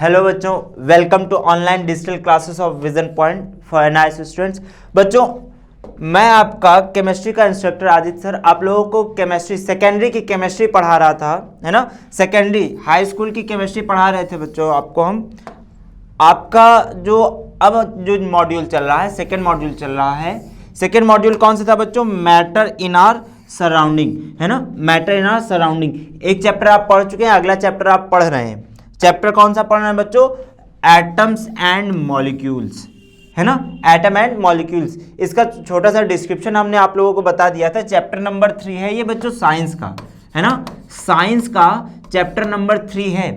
Hello बच्चों, welcome to online digital classes of Vision Point for NIS students. बच्चों, मैं आपका केमिस्ट्री का इंस्ट्रक्टर आदित्य सर आप लोगों को केमिस्ट्री सेकेंडरी की केमिस्ट्री पढ़ा रहा था, है ना। सेकेंडरी हाई स्कूल की केमिस्ट्री पढ़ा रहे थे बच्चों आपको हम। आपका जो मॉड्यूल चल रहा है, सेकेंड मॉड्यूल चल रहा है। सेकेंड मॉड्यूल कौन सा था बच्चों? मैटर इन आर सराउंडिंग, है ना। मैटर इन आर सराउंडिंग एक चैप्टर आप पढ़ चुके हैं, अगला चैप्टर आप पढ़ रहे हैं। चैप्टर कौन सा पढ़ रहे हैं बच्चों? एटम्स एंड मॉलिक्यूल्स, है ना। एटम एंड मॉलिक्यूल्स, इसका छोटा सा डिस्क्रिप्शन हमने आप लोगों को बता दिया था। चैप्टर नंबर 3 है ये बच्चों, साइंस का, है ना। साइंस का चैप्टर नंबर 3 है,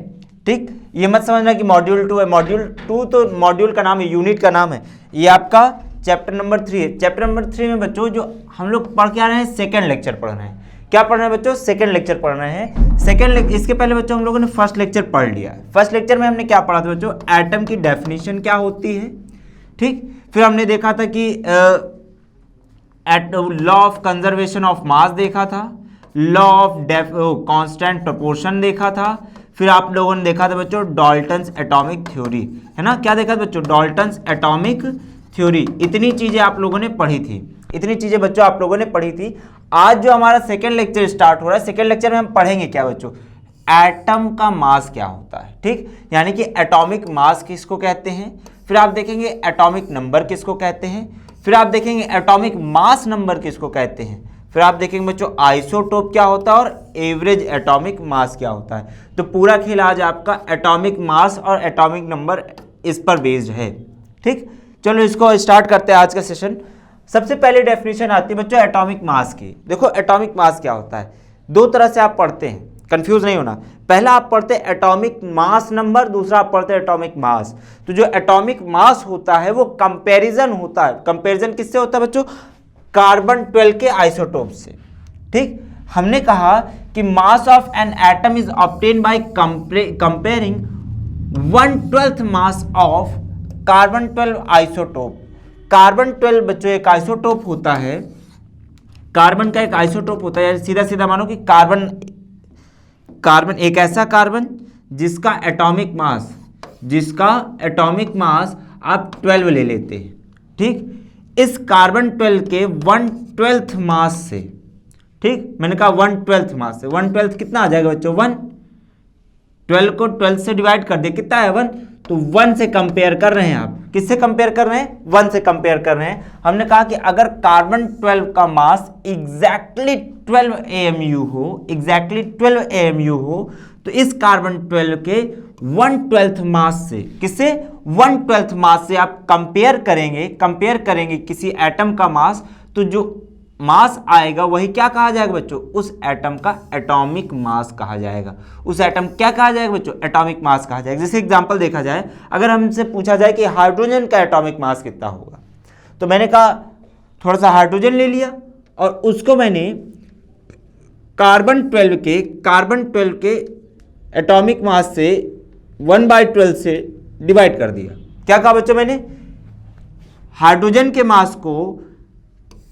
ठीक। ये मत समझना कि मॉड्यूल 2 है। मॉड्यूल 2 तो मॉड्यूल का नाम है, यूनिट का नाम है। ये आपका चैप्टर नंबर 3 है। चैप्टर नंबर 3 में बच्चों जो हम लोग पढ़ के आ रहे हैं, सेकेंड लेक्चर पढ़ रहे हैं। क्या पढ़ रहे हैं बच्चों? सेकेंड लेक्चर पढ़ रहे हैं। इसके पहले बच्चों हम लोगों ने फर्स्ट लेक्चर पढ़ लिया है। फर्स्ट लेक्चर में हमने क्या पढ़ा था बच्चों? एटम की डेफिनेशन क्या होती है, ठीक। फिर हमने देखा था कि law of conservation of mass देखा था, लॉ ऑफ कांस्टेंट प्रोपोर्शन देखा था। फिर आप लोगों ने देखा था बच्चों डाल्टन्स एटॉमिक थ्योरी, है ना। क्या देखा था बच्चों? Dalton's atomic theory. इतनी चीजें आप लोगों ने पढ़ी थी, इतनी चीजें बच्चों आप लोगों ने पढ़ी थी। आज जो हमारा सेकेंड लेक्चर स्टार्ट हो रहा है, सेकेंड लेक्चर में हम पढ़ेंगे क्या बच्चों? एटम का मास क्या होता है, ठीक। यानी कि एटॉमिक मास किसको कहते हैं। फिर आप देखेंगे एटॉमिक नंबर किसको कहते हैं। फिर आप देखेंगे एटॉमिक मास नंबर किसको कहते हैं। फिर आप देखेंगे बच्चों आइसोटोप क्या होता है और एवरेज एटॉमिक मास क्या होता है। तो पूरा खेल आज आपका एटॉमिक मास और एटॉमिक नंबर इस पर बेस्ड है, ठीक। चलो इसको स्टार्ट करते हैं आज का सेशन। सबसे पहले डेफिनेशन आती है बच्चों एटॉमिक मास की। देखो एटॉमिक मास क्या होता है, दो तरह से आप पढ़ते हैं, कंफ्यूज नहीं होना। पहला आप पढ़ते हैं एटॉमिक मास नंबर, दूसरा आप पढ़ते हैं एटॉमिक मास। तो जो एटॉमिक मास होता है वो कंपैरिजन होता है। कंपैरिजन किससे होता है बच्चों? कार्बन 12 के आइसोटोप से, ठीक। हमने कहा कि mass of an atom is obtain by comparing 1/12 mass of carbon 12 isotope. Carbon 12 बच्चों एक आइसोटोप होता है, कार्बन का एक आइसोटोप होता है। सीधा सीधा मानो कि कार्बन एक ऐसा कार्बन जिसका एटॉमिक मास आप 12 ले लेते हैं, ठीक। इस कार्बन 12 के 1/12 मास से, ठीक, मैंने कहा 1/12 मास से, 1/12 कितना आ जाएगा बच्चों? 1। 12 को 12 से डिवाइड कर दिया, कितना है? 1। तो 1 से कंपेयर कर रहे हैं आप। किससे कंपेयर कर रहे हैं? 1 से कंपेयर कर रहे हैं। हमने कहा कि अगर कार्बन 12 का मास एग्जैक्टली 12 AMU हो, तो इस कार्बन 12 के 1/12 मास से, किससे? 1/12 मास से आप कंपेयर करेंगे किसी एटम का मास, तो जो मास आएगा वही क्या कहा जाएगा बच्चों? उस एटम का एटॉमिक मास कहा जाएगा। उस एटम क्या कहा जाएगा बच्चों? एटॉमिक मास कहा जाएगा। जैसे एग्जांपल देखा जाए, अगर हमसे पूछा जाए कि हाइड्रोजन का एटॉमिक मास कितना होगा, तो मैंने कहा थोड़ा सा हाइड्रोजन ले लिया और उसको मैंने कार्बन 12 के एटॉमिक मास से 1/12 से डिवाइड कर दिया। क्या कहा बच्चों? मैंने हाइड्रोजन के मास को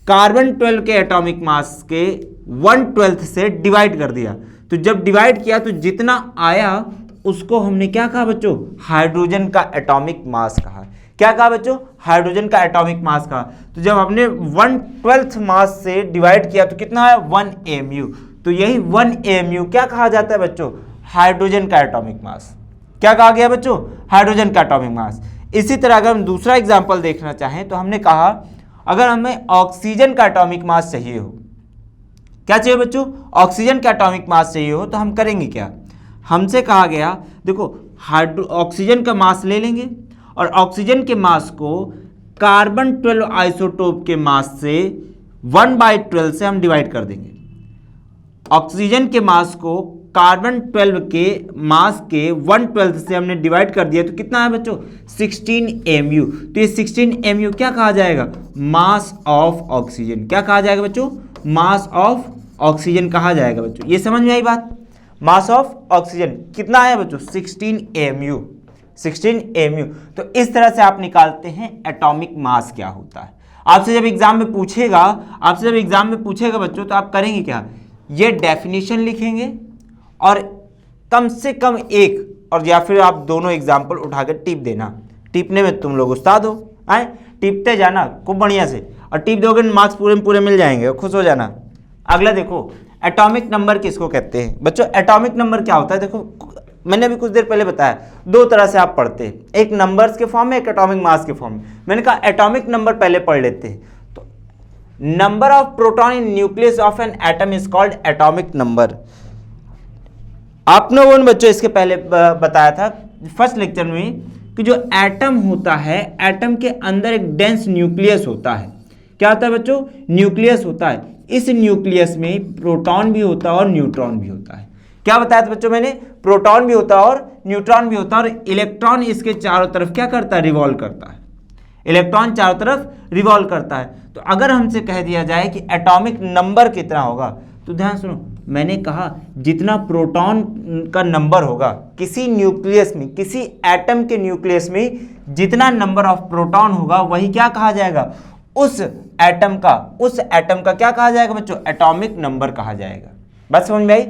कार्बन 12 के एटॉमिक मास के 1/12 से डिवाइड कर दिया। तो जब डिवाइड किया तो जितना आया उसको हमने क्या कहा बच्चों? हाइड्रोजन का एटॉमिक मास कहा। क्या कहा बच्चों? हाइड्रोजन का एटॉमिक मास कहा। तो जब हमने 1/12 मास से डिवाइड किया तो कितना आया? 1 AMU। तो यही 1 AMU क्या कहा जाता है बच्चों? हाइड्रोजन का एटॉमिक मास। क्या कहा गया बच्चों? हाइड्रोजन का एटॉमिक मास। इसी तरह अगर हम दूसरा एग्जाम्पल देखना चाहें तो हमने कहा अगर हमें ऑक्सीजन का एटॉमिक मास चाहिए हो, क्या चाहिए बच्चों? ऑक्सीजन का एटॉमिक मास चाहिए हो, तो हम करेंगे क्या? हमसे कहा गया देखो ऑक्सीजन का मास ले लेंगे और ऑक्सीजन के मास को कार्बन 12 आइसोटोप के मास से 1/12 से हम डिवाइड कर देंगे। ऑक्सीजन के मास को कार्बन 12 के मास के 1/12 से हमने डिवाइड कर दिया, तो कितना है बच्चों? 16 AMU। तो ये 16 AMU क्या कहा जाएगा? Mass of oxygen. क्या कहा जाएगा बच्चों? मास ऑफ ऑक्सीजन कहा जाएगा बच्चों। ये समझ में आई बात? मास ऑफ ऑक्सीजन कितना है बच्चों? 16 AMU। 16 AMU। तो इस तरह से आप निकालते हैं एटॉमिक मास क्या होता है। आपसे जब एग्जाम में पूछेगा बच्चों, तो आप करेंगे क्या? ये डेफिनेशन लिखेंगे और कम से कम एक और या फिर आप दोनों एग्जाम्पल उठा के टिप देना। टिपने में तुम लोग उस्ताद हो, आए टिपते जाना खूब बढ़िया से, और टिप दोगे मार्क्स पूरे में पूरे मिल जाएंगे, खुश हो जाना। अगला देखो, एटॉमिक नंबर किसको कहते हैं बच्चों? एटॉमिक नंबर क्या होता है? देखो मैंने अभी कुछ देर पहले बताया, दो तरह से आप पढ़ते हैं, एक नंबर्स के फॉर्म में, एक एटॉमिक मास के फॉर्म में। मैंने कहा एटॉमिक नंबर पहले पढ़ लेते हैं। तो number of proton in nucleus of an atom is called atomic number. आपने वो बच्चों इसके पहले बताया था फर्स्ट लेक्चर में कि जो एटम होता है, एटम के अंदर एक डेंस न्यूक्लियस होता है। क्या होता है बच्चों? न्यूक्लियस होता है। इस न्यूक्लियस में प्रोटॉन भी होता है और न्यूट्रॉन भी होता है। क्या बताया था बच्चों मैंने? प्रोटॉन भी होता है और न्यूट्रॉन भी होता है, और इलेक्ट्रॉन इसके चारों तरफ क्या करता है? रिवॉल्व करता है। इलेक्ट्रॉन चारों तरफ रिवॉल्व करता है। तो अगर हमसे कह दिया जाए कि एटॉमिक नंबर कितना होगा, तो ध्यान सुनो, मैंने कहा जितना प्रोटॉन का नंबर होगा किसी न्यूक्लियस में, किसी एटम के न्यूक्लियस में जितना नंबर ऑफ प्रोटॉन होगा वही क्या कहा जाएगा? उस एटम का क्या कहा जाएगा बच्चों? एटॉमिक नंबर कहा जाएगा। बात समझ में आई?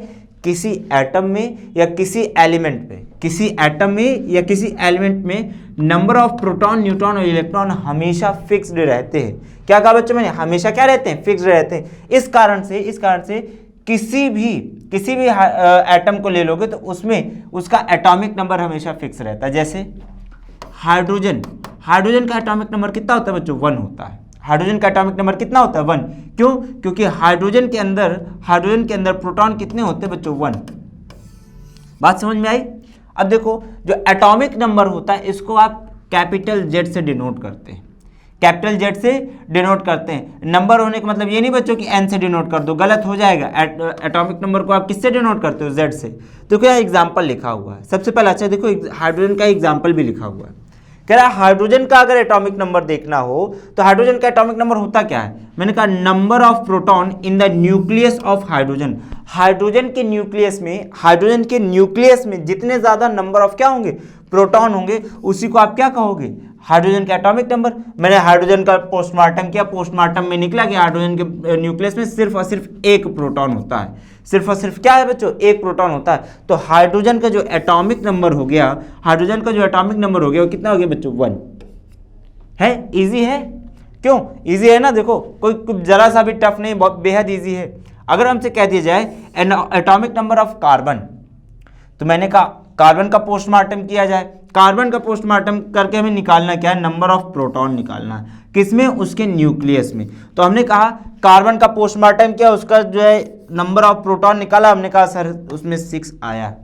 किसी एटम में या किसी एलिमेंट में, किसी एटम में या किसी एलिमेंट में नंबर ऑफ प्रोटॉन, न्यूट्रॉन और इलेक्ट्रॉन हमेशा फिक्स्ड रहते हैं। क्या कहा बच्चों मैंने? हमेशा क्या रहते हैं? फिक्स्ड रहते हैं। इस कारण से किसी भी एटम को ले लोगे तो उसमें उसका एटॉमिक नंबर हमेशा फिक्स रहता है। जैसे हाइड्रोजन का एटॉमिक नंबर कितना होता है बच्चों? 1 होता है। हाइड्रोजन का एटॉमिक नंबर कितना होता है? 1। क्यों? क्योंकि हाइड्रोजन के अंदर प्रोटॉन कितने होते हैं बच्चों? 1। बात समझ में आई? अब देखो, जो एटॉमिक नंबर होता है इसको आप कैपिटल जेड से डिनोट करते हैं। कैपिटल जेड से डिनोट करते हैं। नंबर होने का मतलब ये नहीं बच्चों कि एन से डिनोट कर दो, गलत हो जाएगा। एटॉमिक नंबर को आप किससे डिनोट करते हो? जेड से। देखो यहाँ एग्जाम्पल लिखा हुआ है सबसे पहले। अच्छा देखो, हाइड्रोजन का एग्जाम्पल भी लिखा हुआ है। कह रहा है हाइड्रोजन का अगर एटॉमिक नंबर देखना हो तो हाइड्रोजन का एटॉमिक नंबर होता क्या है? मैंने कहा number of proton in the nucleus of hydrogen. Hydrogen के न्यूक्लियस में जितने ज्यादा नंबर ऑफ क्या होंगे? प्रोटॉन होंगे, उसी को आप क्या कहोगे? हाइड्रोजन का एटॉमिक नंबर। मैंने हाइड्रोजन का पोस्टमार्टम किया, पोस्टमार्टम में निकला कि हाइड्रोजन के न्यूक्लियस में सिर्फ और सिर्फ एक प्रोटॉन होता है। सिर्फ और सिर्फ क्या है बच्चों? एक प्रोटॉन होता है। तो हाइड्रोजन का जो एटॉमिक नंबर हो गया, वो कितना हो गया बच्चों? 1 है। इजी है? क्यों इजी है ना? देखो कोई जरा सा भी टफ नहीं, बहुत बेहद इजी है। अगर हमसे कह दिया जाए एटॉमिक नंबर ऑफ कार्बन, तो मैंने कहा कार्बन का पोस्टमार्टम किया जाए। कार्बन का पोस्टमार्टम करके हमें निकालना क्या है? नंबर ऑफ प्रोटॉन निकालना है। किसमें? उसके न्यूक्लियस में। तो हमने कहा कार्बन का पोस्टमार्टम किया, उसका जो है नंबर ऑफ प्रोटॉन निकाला। हमने कहा सर उसमें 6 आया।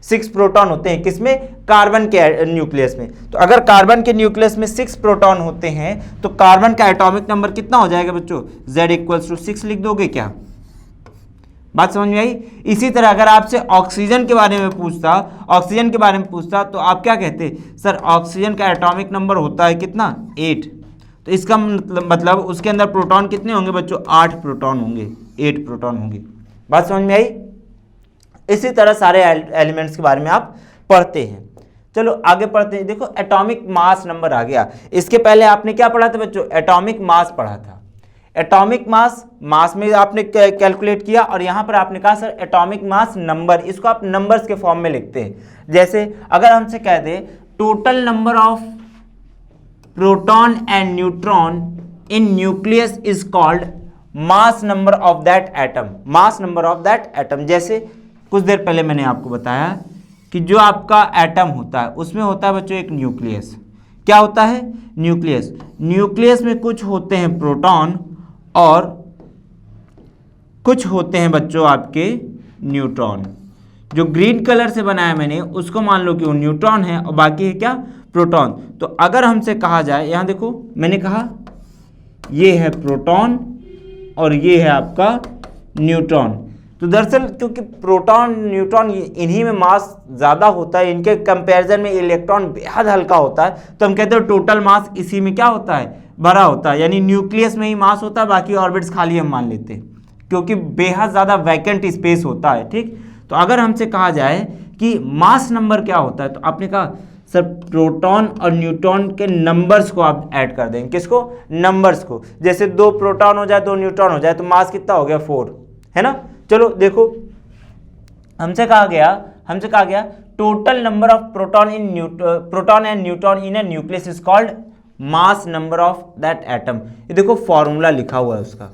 6 प्रोटॉन होते हैं किसमें? कार्बन के न्यूक्लियस में। तो अगर कार्बन के न्यूक्लियस में 6 प्रोटॉन होते हैं तो कार्बन का एटॉमिक नंबर कितना हो जाएगा बच्चों? Z = 6 लिख दोगे क्या? बात समझ में आई? इसी तरह अगर आपसे ऑक्सीजन के बारे में पूछता तो आप क्या कहते? सर ऑक्सीजन का एटॉमिक नंबर होता है कितना? 8। तो इसका मतलब उसके अंदर प्रोटॉन कितने होंगे बच्चों? 8 प्रोटॉन होंगे, 8 प्रोटॉन होंगे। बात समझ में आई? इसी तरह सारे एलिमेंट्स के बारे में आप पढ़ते हैं। चलो आगे पढ़ते हैं। देखो एटॉमिक मास नंबर आ गया। इसके पहले आपने क्या पढ़ा था बच्चों? एटॉमिक मास पढ़ा था। एटॉमिक मास में आपने कैलकुलेट किया, और यहां पर आपने कहा सर एटॉमिक मास नंबर, इसको आप नंबर्स के फॉर्म में लिखते हैं। जैसे अगर हमसे कह दे total number of proton and neutron in nucleus is called mass number of that atom. जैसे कुछ देर पहले मैंने आपको बताया कि जो आपका एटम होता है उसमें होता है बच्चों एक न्यूक्लियस। क्या होता है? न्यूक्लियस में कुछ होते हैं प्रोटॉन और कुछ होते हैं बच्चों आपके न्यूट्रॉन। जो ग्रीन कलर से बनाया मैंने उसको मान लो कि वो न्यूट्रॉन है और बाकी है क्या? प्रोटॉन। तो अगर हमसे कहा जाए, यहां देखो मैंने कहा ये है प्रोटॉन और ये है आपका न्यूट्रॉन। तो दरअसल क्योंकि प्रोटॉन न्यूट्रॉन इन्हीं में मास ज़्यादा होता है, इनके कंपैरिजन में इलेक्ट्रॉन बेहद हल्का होता है, तो हम कहते हैं टोटल मास इसी में क्या होता है? भरा होता है। यानी न्यूक्लियस में ही मास होता है, बाकी ऑर्बिट्स खाली हम मान लेते हैं क्योंकि बेहद ज़्यादा वैकेंट स्पेस होता है। ठीक, तो अगर हमसे कहा जाए कि मास नंबर क्या होता है, तो आपने कहा सर प्रोटॉन और न्यूट्रॉन के नंबर्स को आप ऐड कर देंगे। किसको? नंबर्स को। जैसे 2 प्रोटॉन हो जाए 2 न्यूट्रॉन हो जाए तो मास कितना हो गया? 4, है ना। चलो देखो हमसे कहा गया total number of proton and neutron in a nucleus is called mass number of that atom. ये देखो फॉर्मूला लिखा हुआ है उसका,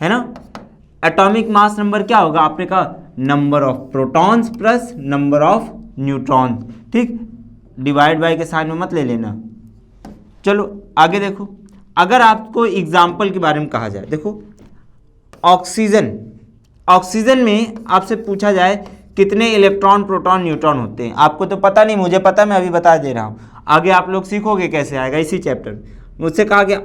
है ना। एटॉमिक मास नंबर क्या होगा, आपने कहा number of protons plus number of neutron, ठीक। डिवाइड बाय के साइन में मत ले लेना। चलो आगे देखो, अगर आपको एग्जाम्पल के बारे में कहा जाए, देखो ऑक्सीजन, ऑक्सीजन में आपसे पूछा जाए कितने इलेक्ट्रॉन प्रोटॉन न्यूट्रॉन होते हैं। आपको तो पता नहीं, मुझे पता, मैं अभी बता दे रहा हूँ, आगे आप लोग सीखोगे कैसे आएगा इसी चैप्टर। मुझसे कहा गया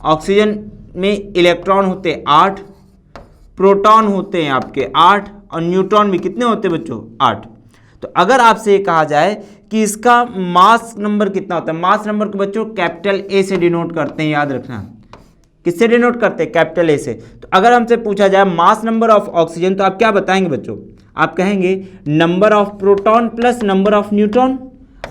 ऑक्सीजन में इलेक्ट्रॉन होते हैं 8, प्रोटॉन होते हैं आपके 8 और न्यूट्रॉन भी कितने होते हैं बच्चों, 8। तो अगर आपसे ये कहा जाए कि इसका मास नंबर कितना होता है, मास नंबर को बच्चों कैपिटल ए से डिनोट करते हैं, याद रखना। किससे डिनोट करते हैं, कैपिटल ए से। तो अगर हमसे पूछा जाए मास नंबर ऑफ ऑक्सीजन, तो आप क्या बताएंगे बच्चों, आप कहेंगे number of proton plus number of neutron.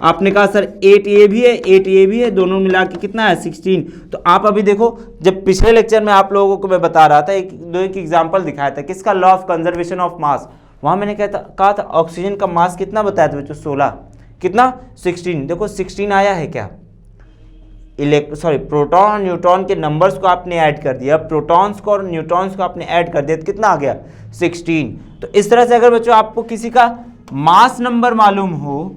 आपने कहा सर 8a भी है 8a भी है, दोनों मिला के कितना है 16। तो आप अभी देखो, जब पिछले लेक्चर में आप लोगों को मैं बता रहा था, एक एग्जाम्पल दिखाया था किसका, law of conservation of mass, वहाँ मैंने कहा था ऑक्सीजन का मास कितना बताया था बच्चों, 16, कितना 16। देखो 16 आया है क्या, प्रोटॉन और न्यूट्रॉन के नंबर्स को आपने ऐड कर दिया, प्रोटॉन्स को और न्यूट्रॉन्स को आपने ऐड कर दिया, तो कितना आ गया 16। तो इस तरह से अगर बच्चों आपको किसी का मास नंबर मालूम हो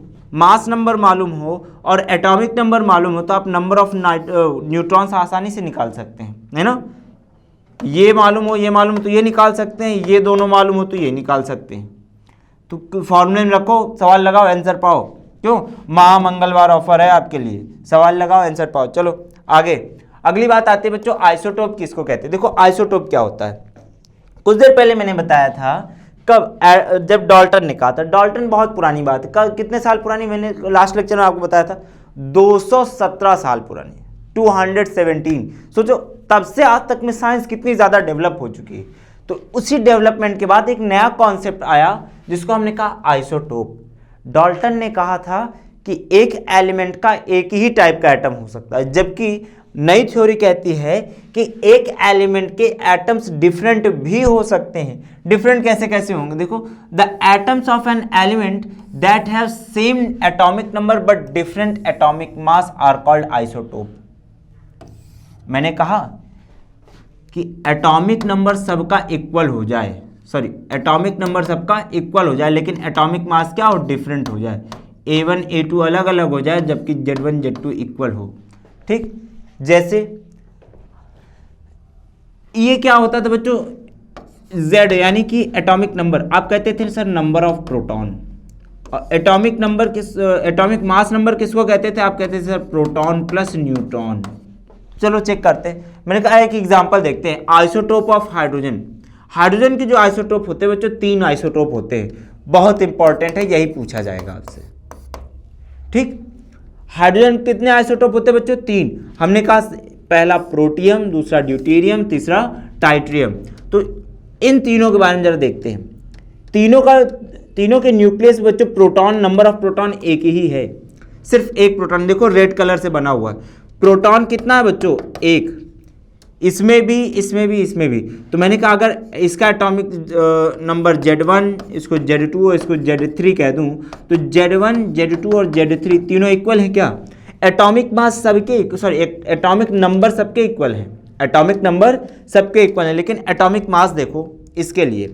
और एटॉमिक नंबर मालूम हो, तो आप नंबर ऑफ न्यूट्रॉन्स आसानी से निकाल सकते हैं, है ना। ये मालूम हो तो ये निकाल सकते हैं, ये दोनों मालूम हो तो ये निकाल सकते हैं। तो फॉर्मूले में रखो, सवाल लगाओ, आंसर पाओ। क्यों, महामंगलवार ऑफर है आपके लिए, सवाल लगाओ आंसर पाओ। चलो आगे, अगली बात आती है बच्चों, आइसोटोप किसको कहते हैं। देखो आइसोटोप क्या होता है, कुछ देर पहले मैंने बताया था, कब, जब डाल्टन ने कहा था। डाल्टन बहुत पुरानी बात है, कितने साल पुरानी, मैंने लास्ट लेक्चर में आपको बताया था 217 साल पुरानी, 217। सोचो तब से आज तक में साइंस कितनी ज़्यादा डेवलप हो चुकी है। तो उसी डेवलपमेंट के बाद एक नया कॉन्सेप्ट आया जिसको हमने कहा आइसोटोप। डाल्टन ने कहा था कि एक एलिमेंट का एक ही टाइप का एटम हो सकता है, जबकि नई थ्योरी कहती है कि एक एलिमेंट के एटम्स डिफरेंट भी हो सकते हैं। डिफरेंट कैसे कैसे होंगे, देखो, the atoms of an element that have same atomic number but different atomic mass are called isotope. मैंने कहा कि एटॉमिक नंबर सबका इक्वल हो जाए, एटॉमिक नंबर सबका इक्वल हो जाए, लेकिन एटॉमिक मास क्या हो, डिफरेंट हो जाए, A1 A2 अलग अलग हो जाए, जबकि Z1 Z2 इक्वल हो, ठीक। जैसे ये क्या होता था बच्चों, Z यानी कि एटॉमिक नंबर, आप कहते थे sir number of proton. Atomic mass number किसको कहते थे, आप कहते थे सर प्रोटॉन प्लस न्यूट्रॉन। चलो चेक करते हैं, मैंने कहा एक एग्जांपल देखते हैं, आइसोटोप ऑफ हाइड्रोजन। हाइड्रोजन के जो आइसोटोप होते हैं बच्चों, 3 आइसोटोप होते हैं, बहुत इंपॉर्टेंट है, यही पूछा जाएगा आपसे, ठीक। हाइड्रोजन कितने आइसोटोप होते हैं बच्चों, 3। हमने कहा पहला प्रोटियम, दूसरा ड्यूटेरियम, तीसरा टाइट्रियम। तो इन तीनों के बारे में जरा देखते हैं। तीनों के न्यूक्लियस बच्चों, प्रोटॉन, नंबर ऑफ प्रोटॉन एक ही है, सिर्फ एक प्रोटॉन, देखो रेड कलर से बना हुआ है। प्रोटॉन कितना है बच्चों, 1, इसमें भी। तो मैंने कहा अगर इसका एटॉमिक नंबर Z1, इसको Z2 और इसको Z3 कह दूं, तो Z1, Z2 और Z3 तीनों इक्वल हैं क्या, एटॉमिक मास सबके, एटॉमिक नंबर सबके इक्वल हैं, एटॉमिक नंबर सबके इक्वल हैं, लेकिन एटॉमिक मास देखो, इसके लिए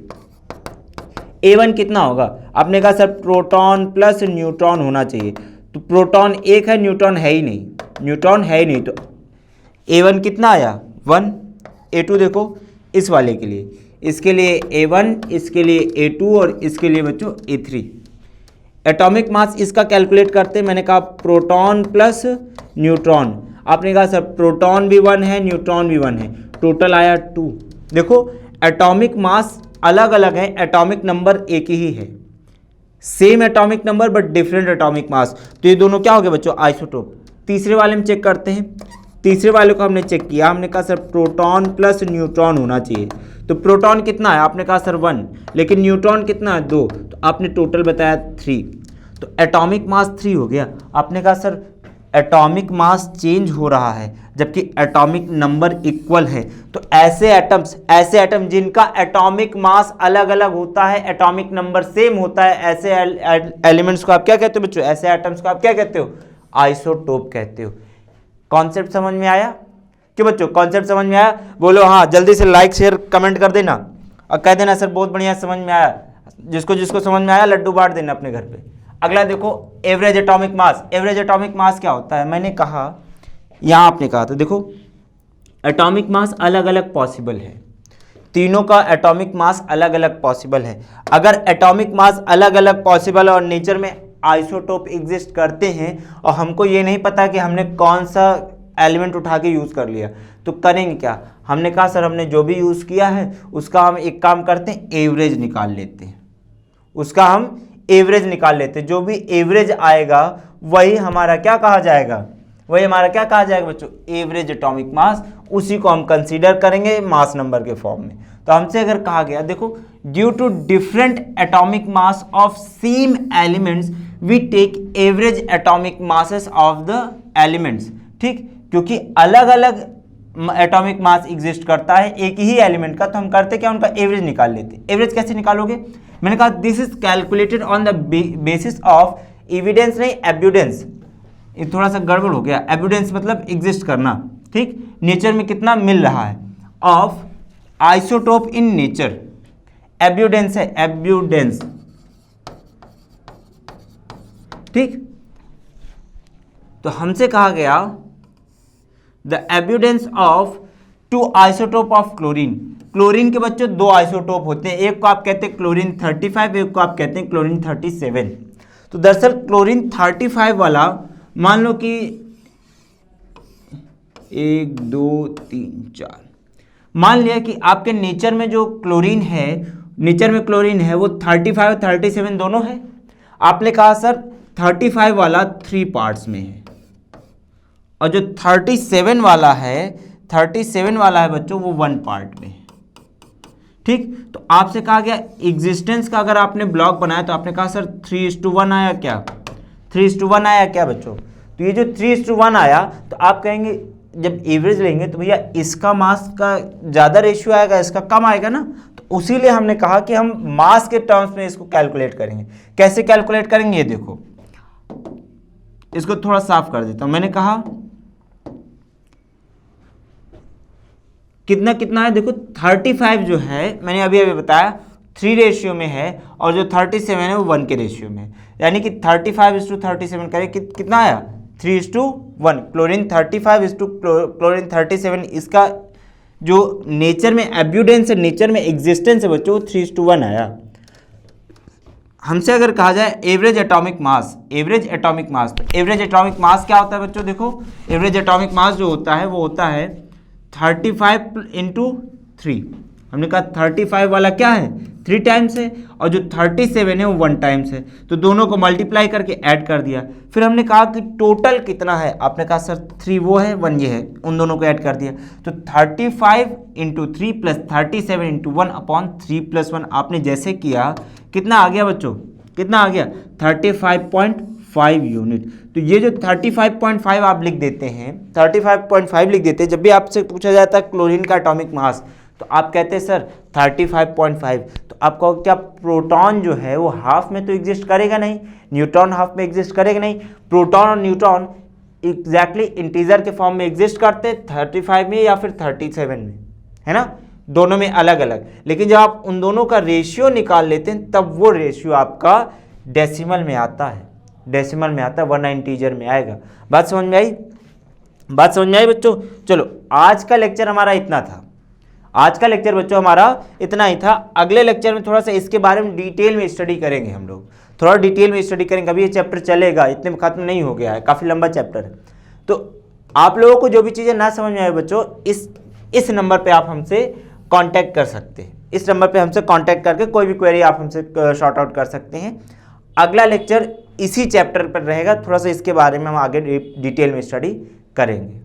A1 कितना होगा, आपने कहा सर प्रोटॉन प्लस न्यूट्रॉन होना चाहिए, तो प्रोटॉन 1 है, न्यूट्रॉन है ही नहीं, तो A1 कितना आया 1, A2 देखो इस वाले के लिए, इसके लिए A1, इसके लिए A2 और इसके लिए बच्चों A3। एटॉमिक मास इसका कैलकुलेट करते हैं, मैंने कहा प्रोटॉन प्लस न्यूट्रॉन, आपने कहा सर प्रोटॉन भी 1 है, न्यूट्रॉन भी 1 है, टोटल आया 2। देखो एटॉमिक मास अलग अलग है, एटॉमिक नंबर एक ही है, same atomic number but different atomic मास, तो ये दोनों क्या हो गए बच्चों, आइसोटोप। तीसरे वाले में चेक करते हैं, तीसरे वाले को हमने चेक किया, हमने कहा सर प्रोटॉन प्लस न्यूट्रॉन होना चाहिए, तो प्रोटॉन कितना है, आपने कहा सर 1, लेकिन न्यूट्रॉन कितना है 2, तो आपने टोटल बताया 3, तो एटॉमिक मास 3 हो गया। आपने कहा सर एटॉमिक मास चेंज हो रहा है, जबकि एटॉमिक नंबर इक्वल है। तो ऐसे एटम जिनका एटॉमिक मास अलग अलग होता है, एटॉमिक नंबर सेम होता है, ऐसे एलिमेंट्स को आप क्या कहते हो बच्चों? ऐसे एटम्स को आप क्या कहते हो? आइसोटोप कहते हो। कॉन्सेप्ट समझ में आया कि बच्चों? कॉन्सेप्ट समझ में आया? बोलो हाँ, जल्दी से लाइक शेयर कमेंट कर देना और कह देना सर बहुत बढ़िया समझ में आया। जिसको जिसको समझ में आया लड्डू बांट देना अपने घर पे। अगला देखो average atomic mass. Average atomic mass क्या होता है? मैंने कहा, यहाँ आपने कहा था, देखो एटॉमिक मास अलग अलग पॉसिबल है, तीनों का एटॉमिक मास अलग अलग पॉसिबल है। अगर एटॉमिक मास अलग अलग पॉसिबल और नेचर में आइसोटोप एग्जिस्ट करते हैं और हमको ये नहीं पता कि हमने कौन सा एलिमेंट उठा के यूज़ कर लिया, तो करेंगे क्या? हमने कहा सर हमने जो भी यूज़ किया है उसका हम एक काम करते हैं, एवरेज निकाल लेते हैं। उसका हम एवरेज निकाल लेते हैं। जो भी एवरेज आएगा वही हमारा क्या कहा जाएगा? वही हमारा क्या कहा जाएगा बच्चों? Average atomic mass. उसी को हम कंसीडर करेंगे मास नंबर के फॉर्म में। तो हमसे अगर कहा गया, देखो due to different atomic mass of same elements we take average atomic masses of the elements. ठीक, क्योंकि अलग अलग एटॉमिक मास एग्जिस्ट करता है एक ही एलिमेंट का, तो हम करते क्या? उनका एवरेज निकाल लेते हैं। एवरेज कैसे निकालोगे? मैंने कहा this is calculated on the basis of evidence, नहीं एब्यूडेंस। ये थोड़ा सा गड़बड़ हो गया। एब्यूडेंस मतलब एग्जिस्ट करना, ठीक, नेचर में कितना मिल रहा है, of isotope in nature. Abundance है, एब्यूडेंस, ठीक। तो हमसे कहा गया the abundance of two isotope of chlorine. Chlorine के बच्चों दो आइसोटोप होते हैं, एक को आप कहते हैं क्लोरीन 35, एक को आप कहते हैं क्लोरीन 37। तो दरअसल क्लोरीन 35 वाला, मान लो कि 1 2 3 4, मान लिया कि आपके नेचर में जो क्लोरीन है, नेचर में क्लोरीन है वो 35 और 37 दोनों है। आपने कहा सर 35 वाला 3 पार्ट्स में है और जो 37 वाला है बच्चों वो 1 पार्ट में है, ठीक। तो आपसे कहा गया एग्जिस्टेंस का अगर आपने ब्लॉक बनाया तो आपने कहा सर 3:1 आया क्या? 3:1 आया क्या बच्चों? तो ये जो 3:1 आया, तो आप कहेंगे जब एवरेज लेंगे तो भैया इसका मास का ज़्यादा रेशियो आएगा, इसका कम आएगा ना। तो उसीलिए हमने कहा कि हम मास के टर्म्स में इसको कैलकुलेट करेंगे। कैसे कैलकुलेट करेंगे ये देखो, इसको थोड़ा साफ कर देता हूं। मैंने कहा कितना कितना है, देखो 35 जो है मैंने अभी अभी बताया 3 रेशियो में है और जो 37 है वो 1 के रेशियो में है। यानी कि 35:37 करें कितना आया? 3:1। क्लोरीन 35 क्लोरीन 37, इसका जो नेचर में एब्यूडेंस है, नेचर में एग्जिस्टेंस है बच्चों, 3:1 आया। हमसे अगर कहा जाए average atomic mass, average atomic mass, तो एवरेज एटॉमिक मास क्या होता है बच्चों? देखो एवरेज एटॉमिक मास जो होता है वो होता है 35 × 3। हमने कहा 35 वाला क्या है? 3 टाइम्स है और जो 37 है वो 1 टाइम्स है। तो दोनों को मल्टीप्लाई करके ऐड कर दिया। फिर हमने कहा कि टोटल कितना है? आपने कहा सर 3 वो है 1 ये है, उन दोनों को ऐड कर दिया। तो 35 × 3 + 37 × 1/3 + 1 आपने जैसे किया, कितना आ गया बच्चों? कितना आ गया? 35.5 यूनिट। तो ये जो 35.5 आप लिख देते हैं, 35.5 लिख देते हैं। जब भी आपसे पूछा जाता है क्लोरीन का एटॉमिक मास, तो आप कहते हैं सर 35.5। तो आपको क्या प्रोटॉन जो है वो हाफ में तो एग्जिस्ट करेगा नहीं, न्यूट्रॉन हाफ में एग्जिस्ट करेगा नहीं। प्रोटॉन और न्यूट्रॉन एग्जैक्टली इंटीजर के फॉर्म में एग्जिस्ट करते 35 में या फिर 37 में, है ना, दोनों में अलग अलग। लेकिन जब आप उन दोनों का रेशियो निकाल लेते हैं तब वो रेशियो आपका डेसिमल में आता है, डेसिमल में आता है, वरना इंटीजर में आएगा। बात समझ में आई? बात समझ में आई बच्चों? चलो आज का लेक्चर हमारा इतना था। आज का लेक्चर बच्चों हमारा इतना ही था। अगले लेक्चर में थोड़ा सा इसके बारे में डिटेल में स्टडी करेंगे हम लोग, थोड़ा डिटेल में स्टडी करेंगे। अभी ये चैप्टर चलेगा, इतने में खत्म नहीं हो गया है, काफ़ी लंबा चैप्टर है। तो आप लोगों को जो भी चीज़ें ना समझ में आए बच्चों, इस नंबर पे आप हमसे कांटेक्ट कर सकते हैं। इस नंबर पे हमसे कांटेक्ट करके कोई भी क्वेरी आप हमसे शॉर्ट आउट कर सकते हैं। अगला लेक्चर इसी चैप्टर पर रहेगा, थोड़ा सा इसके बारे में हम आगे डिटेल में स्टडी करेंगे।